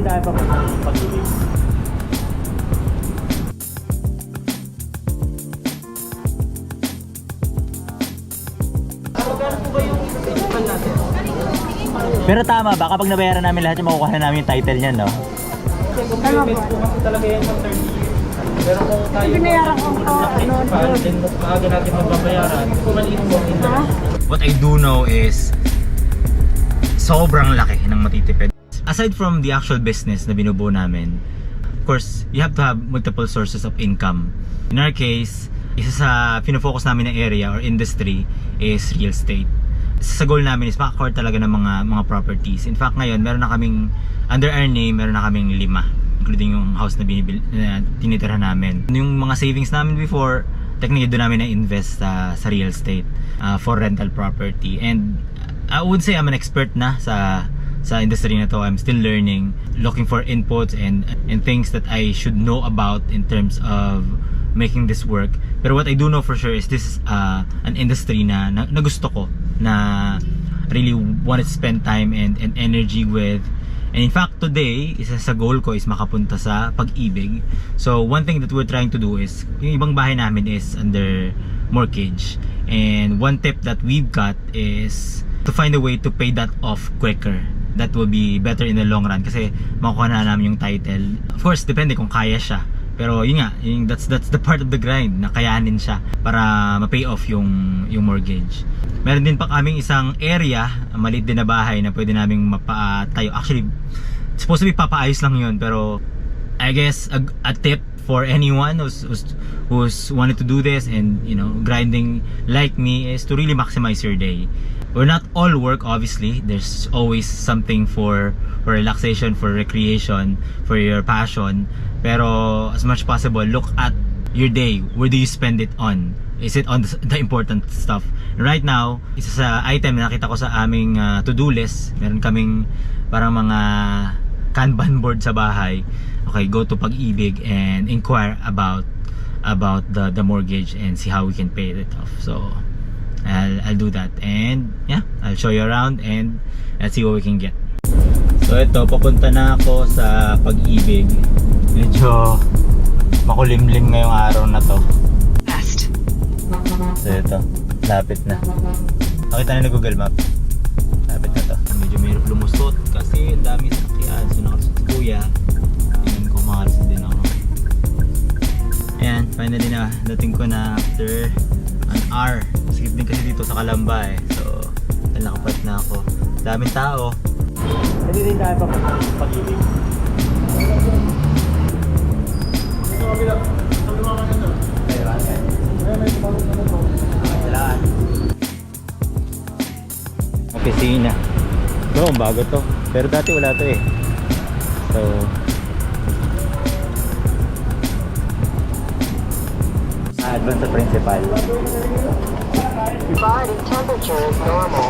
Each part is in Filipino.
din tayo papunta ng Pag-ibig. Magkano po ba yung principal natin? Pero tama ba, kapag nabayaran namin lahat yung makukuha na namin yung title niyan, no? Kasi kung payment po kasi talaga yan sa 30 years. Pero kung tayo Binayaran ko ng principal, then mas maaga natin magbabayaran, maliit po ang interest. What I do know is sobrang laki ng matitipid. Aside from the actual business na binubuo namin, of course, you have to have multiple sources of income. In our case, isa sa pinofocus namin na area or industry is real estate. Isa sa goal namin is maka-acquire talaga ng mga properties. In fact, ngayon, meron na kaming, under our name, meron na kaming 5, including yung house na tinitira namin. Yung mga savings namin before, technically doon namin na-invest sa real estate for rental property. And I would say I'm an expert na sa industry na to. I'm still learning, looking for inputs and things that I should know about in terms of making this work. Pero what I do know for sure is this is an industry na gusto ko, na really want to spend time and energy with. And in fact, today, isa sa goal ko is makapunta sa Pag-ibig. So one thing that we're trying to do is, yung ibang bahay namin is under mortgage. And one tip that we've got is to find a way to pay that off quicker. That will be better in the long run kasi makukuha na namin yung title. Of course, depende kung kaya siya. Pero yun nga, that's the part of the grind na kayanin siya para ma-pay off yung mortgage. Meron din pa kaming isang area, maliit din na bahay na pwede naming mapatayo. Actually, supposed to be papaayos lang yun, pero I guess a tip for anyone who's wanted to do this and grinding like me is to really maximize your day. We're not all work, obviously. There's always something for relaxation, for recreation, for your passion. Pero as much possible, look at your day. Where do you spend it on? Is it on the important stuff? Right now, isa sa item na nakita ko sa aming to-do list, meron kaming parang mga Kanban board sa bahay. Okay, go to Pag-ibig and inquire about the mortgage and see how we can pay it off. So I'll do that, and yeah, I'll show you around and let's see what we can get. So ito, papunta na ako sa Pag-ibig. Medyo makulimlim ngayong araw na to. So ito, lapit na. Nakita na Google Map. Lapit na to. Medyo may lumusot kasi ang dami sakyan. So nakalusot si Kuya. Tingnan ko makalusot din ako. Ayan, finally na. Dating ko na after an hour. Skip din kasi dito sa Kalamba eh. So, nakapat na ako. Daming tao. Pwede din tayo papunta ng Pag-ibig. Opisina. No, bago to. Pero dati wala to eh. So, advance sa principal. Body temperature is normal.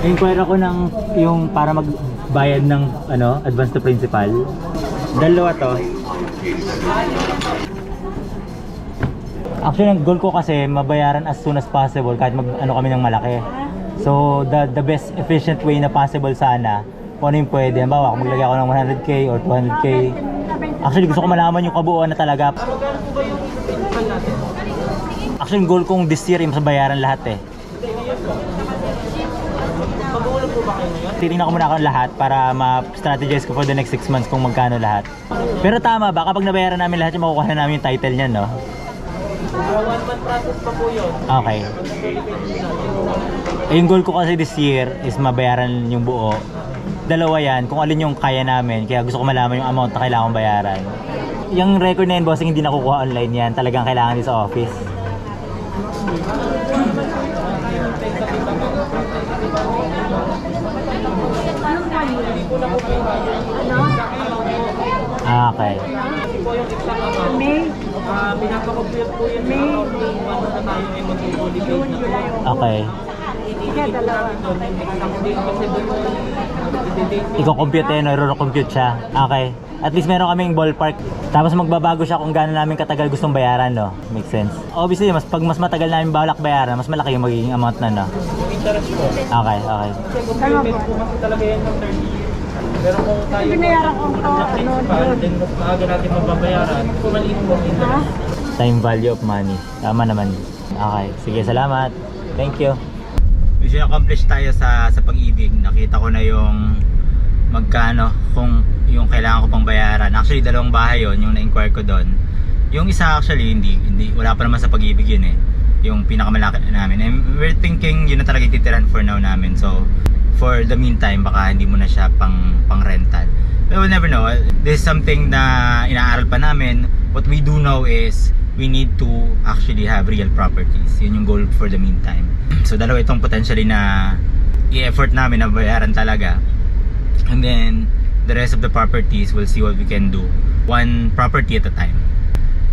Inquire ako ng yung para magbayad ng advance to principal. Dalawa to. Actually, ang goal ko kasi mabayaran as soon as possible kahit kami ng malaki. So the best efficient way na possible sana kung ano yung pwede. Halimbawa, kung maglagay ako ng 100k or 200k. Actually, gusto ko malaman yung kabuuan na talaga. Magkano po ba yung principal natin? Actually, yung goal kong this year ay mabayaran lahat eh. Pag-uulog po ba kayo ngayon? Titingnan ko muna ako lahat para ma-strategize ko for the next 6 months kung magkano lahat. Pero tama ba, kapag nabayaran namin lahat yung makukuha na namin yung title niyan, no? 1-month process pa po yun. Okay. Yung goal ko kasi this year is mabayaran yung buo. Dalawa yan, kung alin yung kaya namin. Kaya gusto ko malaman yung amount na kailangan bayaran. Yung record na yun, bossing, hindi nakukuha online yan. Talagang kailangan din sa office. May. Pinapakompute po yun. May. tayo ay mag-fully paid na po. Okay. I-date po namin doon yung exact date kasi doon i-date po. Iko-compute eh, no? I-compute siya. Okay. At least meron kaming ballpark. Tapos magbabago siya kung gaano namin katagal gustong bayaran, no? Makes sense. Obviously, pag mas matagal namin balak bayaran, mas malaki yung magiging amount na, no? Yung interest po. Okay, okay. Kasi kung payment po kasi talaga yan ng 30 years. Pero kung tayo Binayaran ko to, ng principal, then mas maaga natin mababayaran, maliit po ang interest. Time value of money. Tama naman. Okay. Sige, salamat. Thank you. Mission accomplished tayo sa pag-ibig. Nakita ko na yung magkano kung yung kailangan ko pang bayaran. Actually, dalawang bahay yon yung na-inquire ko doon. Yung isa actually hindi wala pa naman sa pag-ibig yun eh. Yung pinakamalaki namin. And we're thinking yun na talaga titiran for now namin. So, for the meantime, baka hindi mo na siya pang rental. But we'll never know. This is something na inaaral pa namin. What we do know is we need to actually have real properties. Yun yung goal for the meantime. So, dalawa itong potentially na i-effort namin na bayaran talaga. And then, the rest of the properties, we'll see what we can do. One property at a time.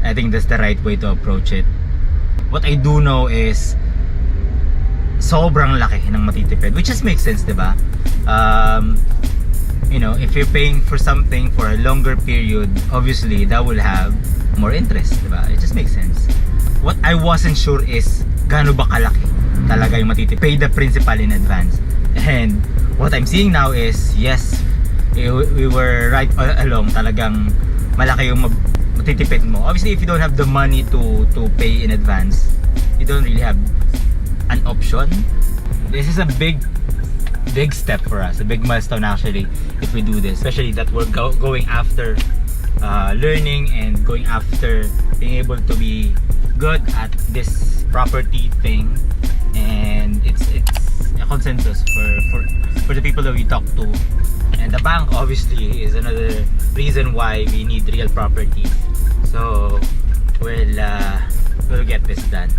I think that's the right way to approach it. What I do know is sobrang laki ng matitipid, which just makes sense, diba? You know, if you're paying for something for a longer period, obviously that will have more interest, diba? It just makes sense. What I wasn't sure is gaano ba kalaki talaga yung matitipid. Pay the principal in advance. And what I'm seeing now is, yes, we were right all along. Talagang malaki yung matitipid mo. Obviously, if you don't have the money to pay in advance, you don't really have an option. This is a big step for us, a big milestone actually, if we do this. Especially that we're going after learning and going after being able to be good at this property thing. And it's a consensus for the people that we talk to. And the bank obviously is another reason why we need real property. So we'll get this done.